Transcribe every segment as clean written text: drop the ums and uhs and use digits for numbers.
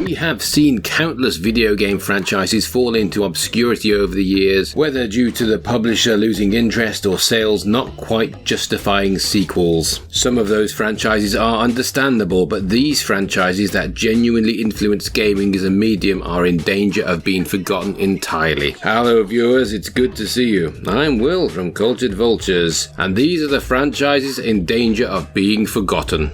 We have seen countless video game franchises fall into obscurity over the years, whether due to the publisher losing interest or sales not quite justifying sequels. Some of those franchises are understandable, but these franchises that genuinely influence gaming as a medium are in danger of being forgotten entirely. Hello viewers, it's good to see you. I'm Will from Cultured Vultures, and these are the franchises in danger of being forgotten.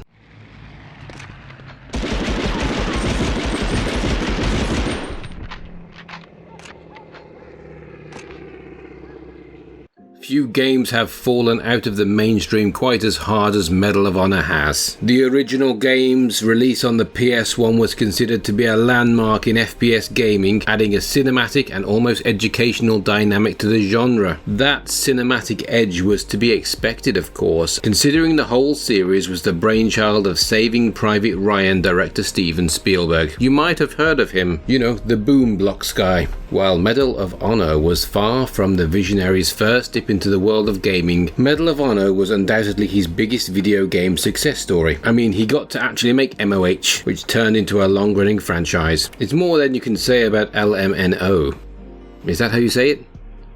Few games have fallen out of the mainstream quite as hard as Medal of Honor has. The original game's release on the PS1 was considered to be a landmark in FPS gaming, adding a cinematic and almost educational dynamic to the genre. That cinematic edge was to be expected, of course, considering the whole series was the brainchild of Saving Private Ryan director Steven Spielberg. You might have heard of him, you know, the boom blocks guy. While Medal of Honor was far from the visionary's first dip into the world of gaming, Medal of Honor was undoubtedly his biggest video game success story. I mean, he got to actually make MOH, which turned into a long-running franchise. It's more than you can say about LMNO. Is that how you say it?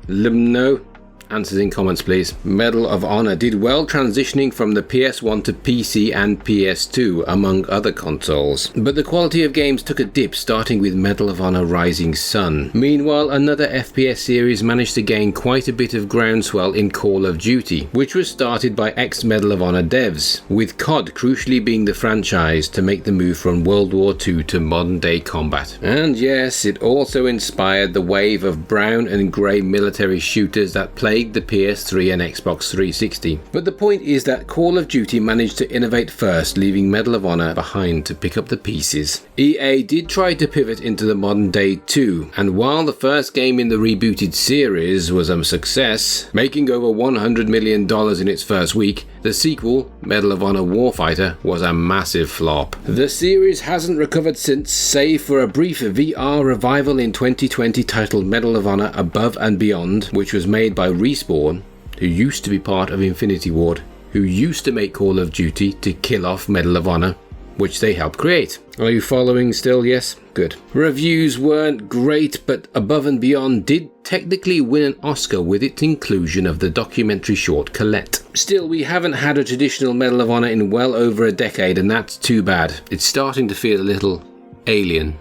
LMNO? Answers in comments please. Medal of Honor did well transitioning from the PS1 to PC and PS2 among other consoles, but the quality of games took a dip starting with Medal of Honor Rising Sun. Meanwhile, another FPS series managed to gain quite a bit of groundswell in Call of Duty, which was started by ex-Medal of Honor devs, with COD crucially being the franchise to make the move from World War II to modern day combat. And yes, it also inspired the wave of brown and grey military shooters that plagued the PS3 and Xbox 360. But the point is that Call of Duty managed to innovate first, leaving Medal of Honor behind to pick up the pieces. EA did try to pivot into the modern day too, and while the first game in the rebooted series was a success, making over $100 million in its first week, the sequel, Medal of Honor Warfighter, was a massive flop. The series hasn't recovered since, save for a brief VR revival in 2020 titled Medal of Honor Above and Beyond, which was made by Respawn, who used to be part of Infinity Ward, who used to make Call of Duty to kill off Medal of Honor, which they helped create. Are you following still? Yes? Good. Reviews weren't great, but Above and Beyond did technically win an Oscar with its inclusion of the documentary short Colette. Still, we haven't had a traditional Medal of Honor in well over a decade, and that's too bad. It's starting to feel a little alien.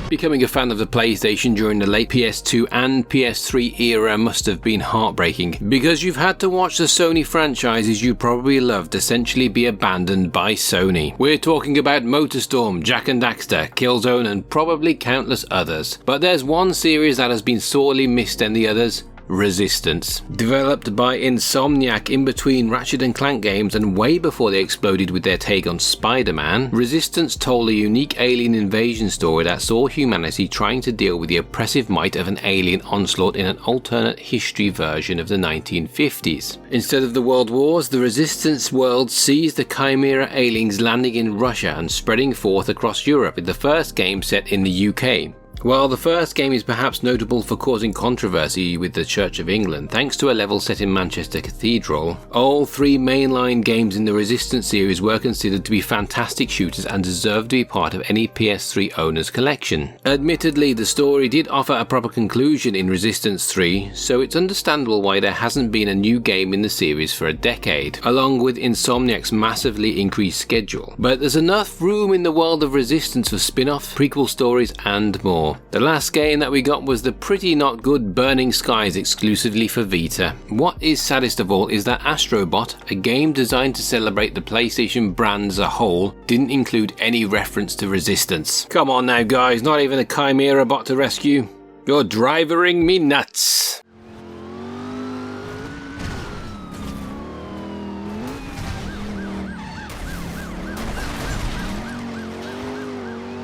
Becoming a fan of the PlayStation during the late PS2 and PS3 era must have been heartbreaking, because you've had to watch the Sony franchises you probably loved essentially be abandoned by Sony. We're talking about MotorStorm, Jak and Daxter, Killzone, and probably countless others. But there's one series that has been sorely missed and the others: Resistance. Developed by Insomniac in between Ratchet & Clank games and way before they exploded with their take on Spider-Man, Resistance told a unique alien invasion story that saw humanity trying to deal with the oppressive might of an alien onslaught in an alternate history version of the 1950s. Instead of the world wars, the Resistance world sees the Chimera aliens landing in Russia and spreading forth across Europe, with the first game set in the UK. While the first game is perhaps notable for causing controversy with the Church of England, thanks to a level set in Manchester Cathedral, all three mainline games in the Resistance series were considered to be fantastic shooters and deserve to be part of any PS3 owner's collection. Admittedly, the story did offer a proper conclusion in Resistance 3, so it's understandable why there hasn't been a new game in the series for a decade, along with Insomniac's massively increased schedule. But there's enough room in the world of Resistance for spin-off, prequel stories, and more. The last game that we got was the pretty not good Burning Skies exclusively for Vita. What is saddest of all is that Astrobot, a game designed to celebrate the PlayStation brand as a whole, didn't include any reference to Resistance. Come on now guys, not even a Chimera bot to rescue? You're drivering me nuts!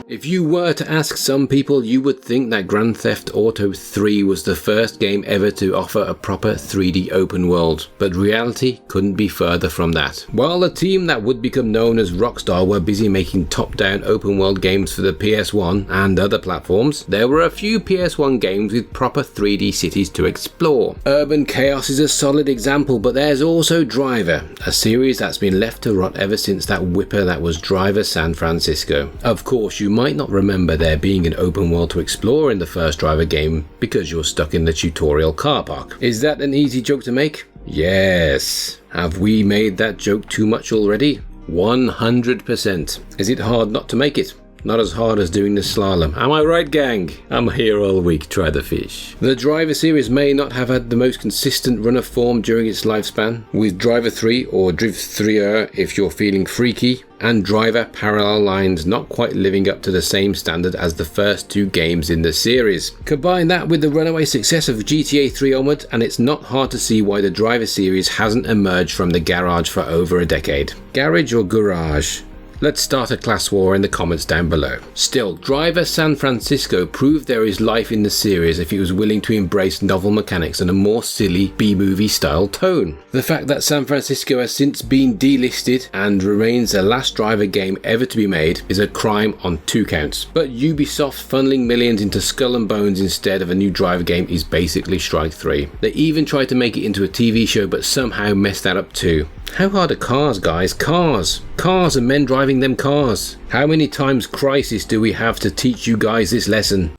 If If you were to ask some people, you would think that Grand Theft Auto 3 was the first game ever to offer a proper 3D open world, but reality couldn't be further from that. While the team that would become known as Rockstar were busy making top-down open world games for the PS1 and other platforms, there were a few PS1 games with proper 3D cities to explore. Urban Chaos is a solid example, but there's also Driver, a series that's been left to rot ever since that whipper that was Driver San Francisco. Of course, you might not remember there being an open world to explore in the first Driver game because you're stuck in the tutorial car park. Is that an easy joke to make? Yes. Have we made that joke too much already? 100%. Is it hard not to make it? Not as hard as doing the slalom. Am I right, gang? I'm here all week, try the fish. The Driver series may not have had the most consistent run of form during its lifespan, with Driver 3 or Drift 3er if you're feeling freaky, and Driver Parallel Lines not quite living up to the same standard as the first two games in the series. Combine that with the runaway success of GTA 3 onward, and it's not hard to see why the Driver series hasn't emerged from the garage for over a decade. Garage or garage? Let's start a class war in the comments down below. Still, Driver San Francisco proved there is life in the series if it was willing to embrace novel mechanics and a more silly B-movie style tone. The fact that San Francisco has since been delisted and remains the last Driver game ever to be made is a crime on 2 counts. But Ubisoft funneling millions into Skull and Bones instead of a new Driver game is basically strike 3. They even tried to make it into a TV show but somehow messed that up too. How hard are cars, guys? Cars! Cars and men driving them cars. How many times Crisis do we have to teach you guys this lesson?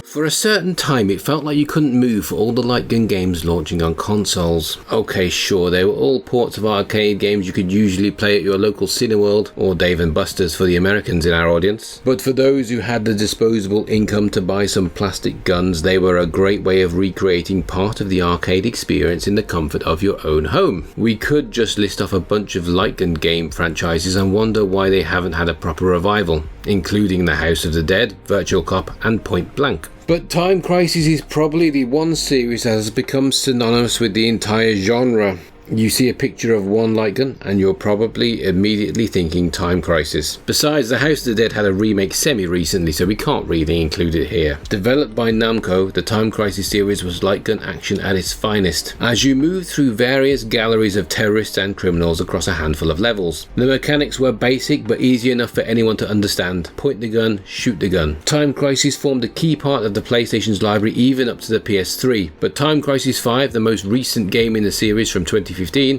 For a certain time, it felt like you couldn't move for all the light gun games launching on consoles. Okay, sure, they were all ports of arcade games you could usually play at your local Cineworld, or Dave & Buster's for the Americans in our audience. But for those who had the disposable income to buy some plastic guns, they were a great way of recreating part of the arcade experience in the comfort of your own home. We could just list off a bunch of light gun game franchises and wonder why they haven't had a proper revival, including The House of the Dead, Virtual Cop, and Point Blank. But Time Crisis is probably the one series that has become synonymous with the entire genre. You see a picture of one light gun and you're probably immediately thinking Time Crisis. Besides, The House of the Dead had a remake semi-recently, so we can't really include it here. Developed by Namco, the Time Crisis series was light gun action at its finest, as you move through various galleries of terrorists and criminals across a handful of levels. The mechanics were basic but easy enough for anyone to understand. Point the gun, shoot the gun. Time Crisis formed a key part of the PlayStation's library even up to the PS3, but Time Crisis 5, the most recent game in the series from 2015,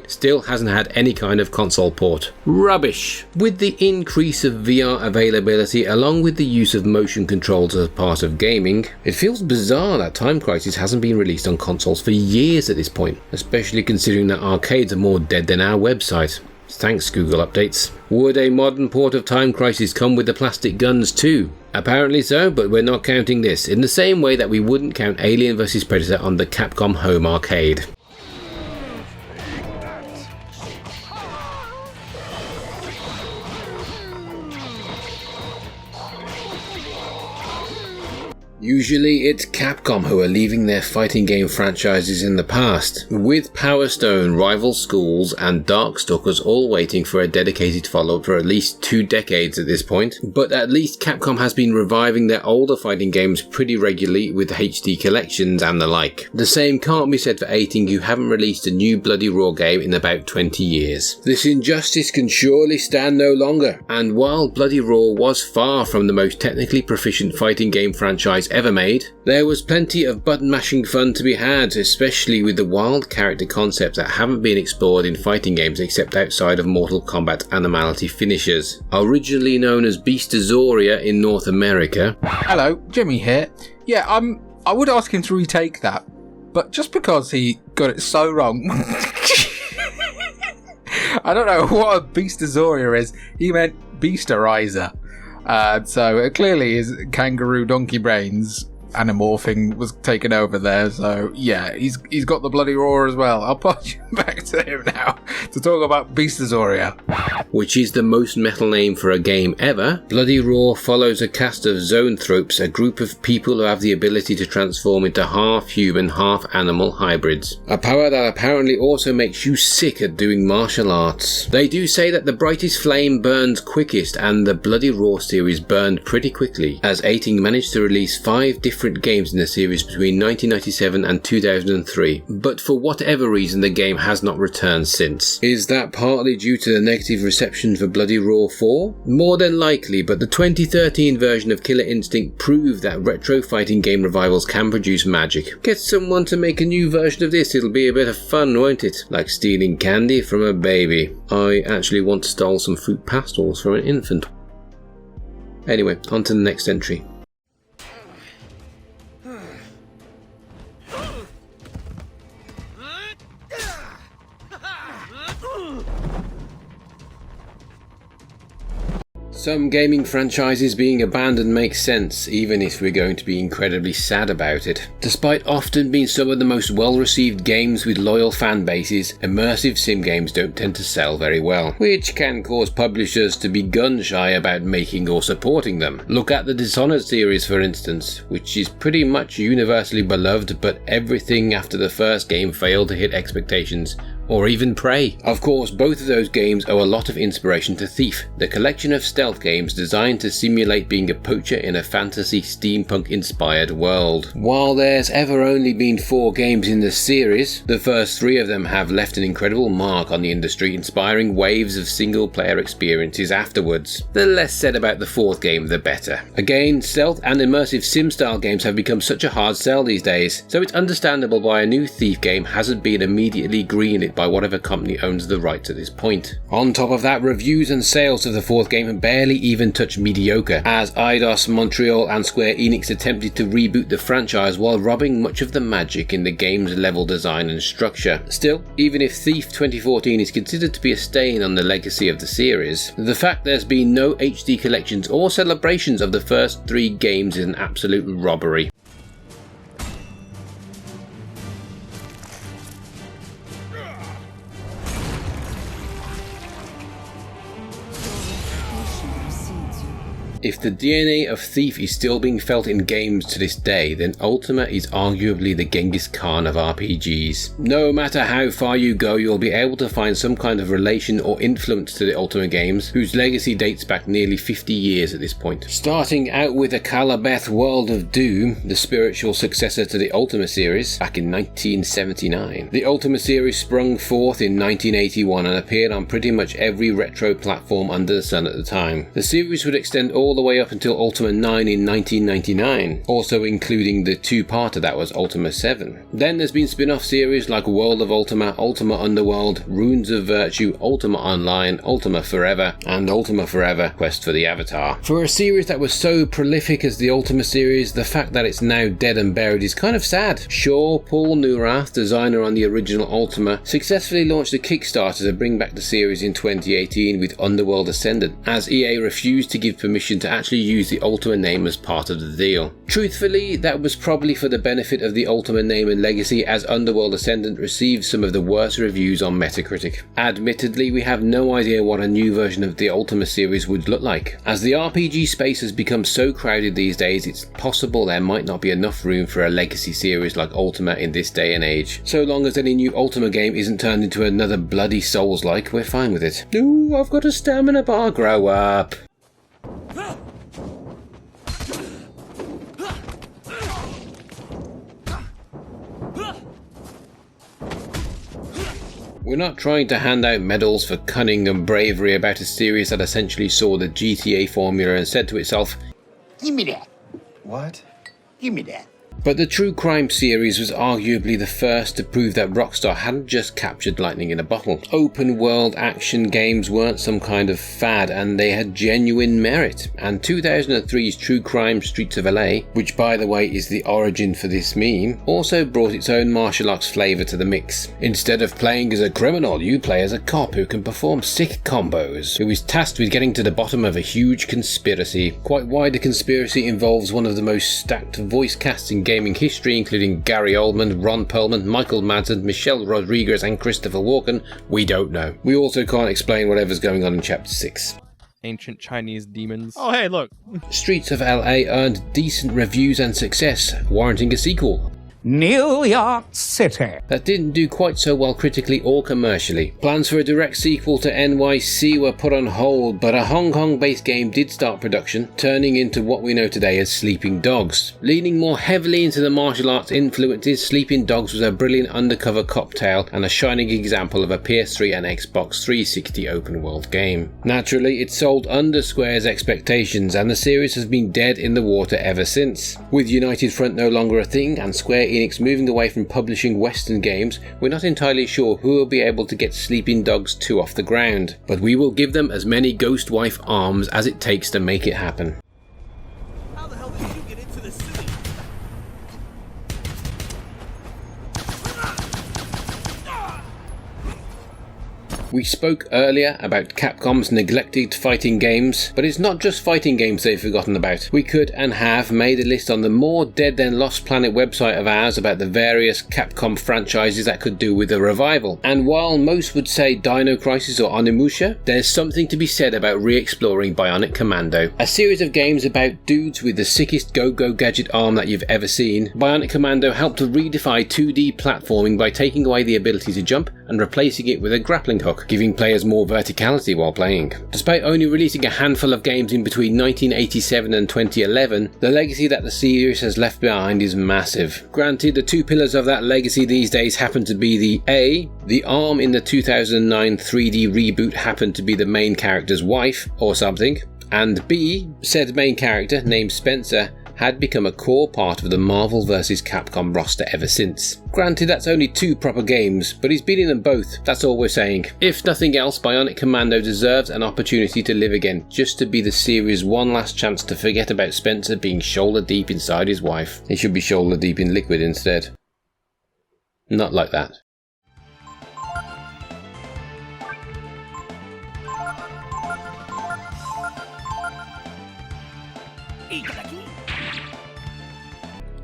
still hasn't had any kind of console port. Rubbish! With the increase of VR availability along with the use of motion controls as part of gaming, it feels bizarre that Time Crisis hasn't been released on consoles for years at this point, especially considering that arcades are more dead than our website. Thanks, Google Updates. Would a modern port of Time Crisis come with the plastic guns too? Apparently so, but we're not counting this, in the same way that we wouldn't count Alien vs Predator on the Capcom home arcade. Usually it's Capcom who are leaving their fighting game franchises in the past, with Power Stone, Rival Schools and Darkstalkers all waiting for a dedicated follow-up for at least 2 decades at this point. But at least Capcom has been reviving their older fighting games pretty regularly with HD collections and the like. The same can't be said for 18, who haven't released a new Bloody Roar game in about 20 years. This injustice can surely stand no longer, and while Bloody Roar was far from the most technically proficient fighting game franchise ever made, there was plenty of button mashing fun to be had, especially with the wild character concepts that haven't been explored in fighting games except outside of Mortal Kombat animality finishers. Originally known as Beastazoria in North America. Hello, Jimmy here. Yeah, I would ask him to retake that, but just because he got it so wrong. I don't know what a Beastazoria is. He meant Beasterizer. So clearly his kangaroo donkey brains animorphing was taken over there. So yeah, he's got the Bloody Roar as well. I'll pass you back to him now to talk about Beastazauria. Which is the most metal name for a game ever. Bloody Roar follows a cast of zoanthropes, a group of people who have the ability to transform into half-human, half-animal hybrids. A power that apparently also makes you sick at doing martial arts. They do say that the brightest flame burns quickest, and the Bloody Roar series burned pretty quickly, as Eighting managed to release 5 different games in the series between 1997 and 2003, but for whatever reason the game has not returned since. Is that partly due to the negative reception for Bloody Roar 4? More than likely, but the 2013 version of Killer Instinct proved that retro fighting game revivals can produce magic. Get someone to make a new version of this, it'll be a bit of fun, won't it? Like stealing candy from a baby. I actually once stole some fruit pastels from an infant. Anyway, on to the next entry. Some gaming franchises being abandoned makes sense, even if we're going to be incredibly sad about it. Despite often being some of the most well-received games with loyal fan bases, immersive sim games don't tend to sell very well, which can cause publishers to be gun-shy about making or supporting them. Look at the Dishonored series for instance, which is pretty much universally beloved, but everything after the first game failed to hit expectations, or even Prey. Of course, both of those games owe a lot of inspiration to Thief, the collection of stealth games designed to simulate being a poacher in a fantasy steampunk-inspired world. While there's ever only been 4 games in the series, the first 3 of them have left an incredible mark on the industry, inspiring waves of single-player experiences afterwards. The less said about the 4th game, the better. Again, stealth and immersive sim-style games have become such a hard sell these days, so it's understandable why a new Thief game hasn't been immediately greenlit by whatever company owns the rights at this point. On top of that, reviews and sales of the 4th game barely even touch mediocre, as Eidos, Montreal and Square Enix attempted to reboot the franchise while robbing much of the magic in the game's level design and structure. Still, even if Thief 2014 is considered to be a stain on the legacy of the series, the fact there's been no HD collections or celebrations of the first 3 games is an absolute robbery. If the DNA of Thief is still being felt in games to this day, then Ultima is arguably the Genghis Khan of RPGs. No matter how far you go, you'll be able to find some kind of relation or influence to the Ultima games, whose legacy dates back nearly 50 years at this point. Starting out with a Calabeth World of Doom, the spiritual successor to the Ultima series, back in 1979. The Ultima series sprung forth in 1981 and appeared on pretty much every retro platform under the sun at the time. The series would extend all the way up until Ultima 9 in 1999, also including the 2-parter that was Ultima 7. Then there's been spin-off series like World of Ultima, Ultima Underworld, Runes of Virtue, Ultima Online, Ultima Forever, and Ultima Forever Quest for the Avatar. For a series that was so prolific as the Ultima series, the fact that it's now dead and buried is kind of sad. Sure, Paul Neurath, designer on the original Ultima, successfully launched a Kickstarter to bring back the series in 2018 with Underworld Ascendant, as EA refused to give permission to actually use the Ultima name as part of the deal. Truthfully, that was probably for the benefit of the Ultima name and legacy, as Underworld Ascendant received some of the worst reviews on Metacritic. Admittedly, we have no idea what a new version of the Ultima series would look like. As the RPG space has become so crowded these days, it's possible there might not be enough room for a legacy series like Ultima in this day and age. So long as any new Ultima game isn't turned into another bloody Souls-like, we're fine with it. Ooh, I've got a stamina bar, grow up. We're not trying to hand out medals for cunning and bravery about a series that essentially saw the GTA formula and said to itself, "Give me that." What? Give me that. But the True Crime series was arguably the first to prove that Rockstar hadn't just captured lightning in a bottle. Open world action games weren't some kind of fad, and they had genuine merit. And 2003's True Crime Streets of LA, which by the way is the origin for this meme, also brought its own martial arts flavour to the mix. Instead of playing as a criminal, you play as a cop who can perform sick combos, who is tasked with getting to the bottom of a huge conspiracy. Quite why the conspiracy involves one of the most stacked voice casts in game gaming history, including Gary Oldman, Ron Perlman, Michael Madsen, Michelle Rodriguez and Christopher Walken, we don't know. We also can't explain whatever's going on in Chapter 6. Ancient Chinese demons. Oh, hey, look. Streets of LA earned decent reviews and success, warranting a sequel. New York City. That didn't do quite so well critically or commercially. Plans for a direct sequel to NYC were put on hold, but a Hong Kong-based game did start production, turning into what we know today as Sleeping Dogs. Leaning more heavily into the martial arts influences, Sleeping Dogs was a brilliant undercover cop tale and a shining example of a PS3 and Xbox 360 open-world game. Naturally, it sold under Square's expectations, and the series has been dead in the water ever since. With United Front no longer a thing, and Square Enix moving away from publishing Western games, we're not entirely sure who will be able to get Sleeping Dogs 2 off the ground, but we will give them as many Ghost Wife arms as it takes to make it happen. How the hell did you get into the city? We spoke earlier about Capcom's neglected fighting games, but it's not just fighting games they've forgotten about. We could and have made a list on the More Dead Than Lost Planet website of ours about the various Capcom franchises that could do with a revival. And while most would say Dino Crisis or Onimusha, there's something to be said about re-exploring Bionic Commando. A series of games about dudes with the sickest go-go gadget arm that you've ever seen, Bionic Commando helped to redefine 2D platforming by taking away the ability to jump and replacing it with a grappling hook, giving players more verticality while playing. Despite only releasing a handful of games in between 1987 and 2011, the legacy that the series has left behind is massive. Granted, the two pillars of that legacy these days happen to be the arm in the 2009 3D reboot happened to be the main character's wife or something, and B, said main character, named Spencer, had become a core part of the Marvel vs. Capcom roster ever since. Granted, that's only 2 proper games, but he's been in them both, that's all we're saying. If nothing else, Bionic Commando deserves an opportunity to live again, just to be the series' one last chance to forget about Spencer being shoulder deep inside his wife. He should be shoulder deep in liquid instead. Not like that.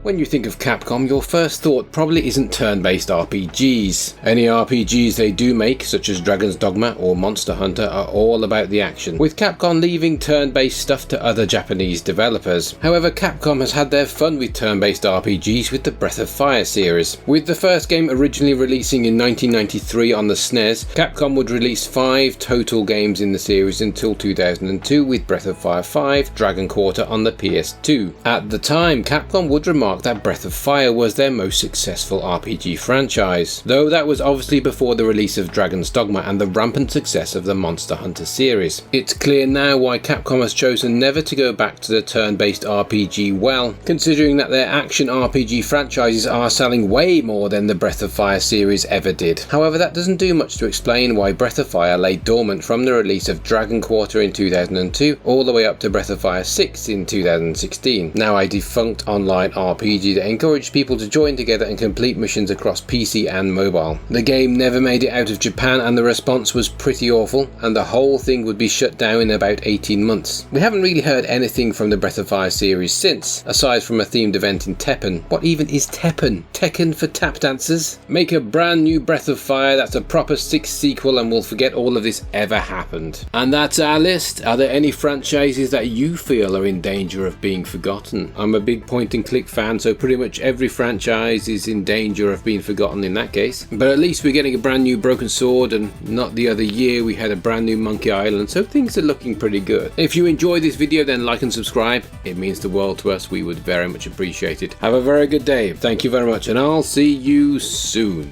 When you think of Capcom, your first thought probably isn't turn-based RPGs. Any RPGs they do make, such as Dragon's Dogma or Monster Hunter, are all about the action, with Capcom leaving turn-based stuff to other Japanese developers. However, Capcom has had their fun with turn-based RPGs with the Breath of Fire series. With the first game originally releasing in 1993 on the SNES, Capcom would release 5 total games in the series until 2002 with Breath of Fire 5, Dragon Quarter on the PS2. At the time, Capcom would remark that Breath of Fire was their most successful RPG franchise, though that was obviously before the release of Dragon's Dogma and the rampant success of the Monster Hunter series. It's clear now why Capcom has chosen never to go back to the turn-based RPG well, considering that their action RPG franchises are selling way more than the Breath of Fire series ever did. However, that doesn't do much to explain why Breath of Fire lay dormant from the release of Dragon Quarter in 2002 all the way up to Breath of Fire 6 in 2016, now a defunct online RPG that encouraged people to join together and complete missions across PC and mobile. The game never made it out of Japan and the response was pretty awful, and the whole thing would be shut down in about 18 months. We haven't really heard anything from the Breath of Fire series since, aside from a themed event in Tekken. What even is Tekken? Tekken for tap dancers? Make a brand new Breath of Fire that's a proper 6th sequel and we'll forget all of this ever happened. And that's our list. Are there any franchises that you feel are in danger of being forgotten? I'm a big point and click fan, so pretty much every franchise is in danger of being forgotten in that case. But at least we're getting a brand new Broken Sword, and not the other year we had a brand new Monkey Island, so things are looking pretty good. If you enjoyed this video, then like and subscribe. It means the world to us. We would very much appreciate it. Have a very good day. Thank you very much, and I'll see you soon.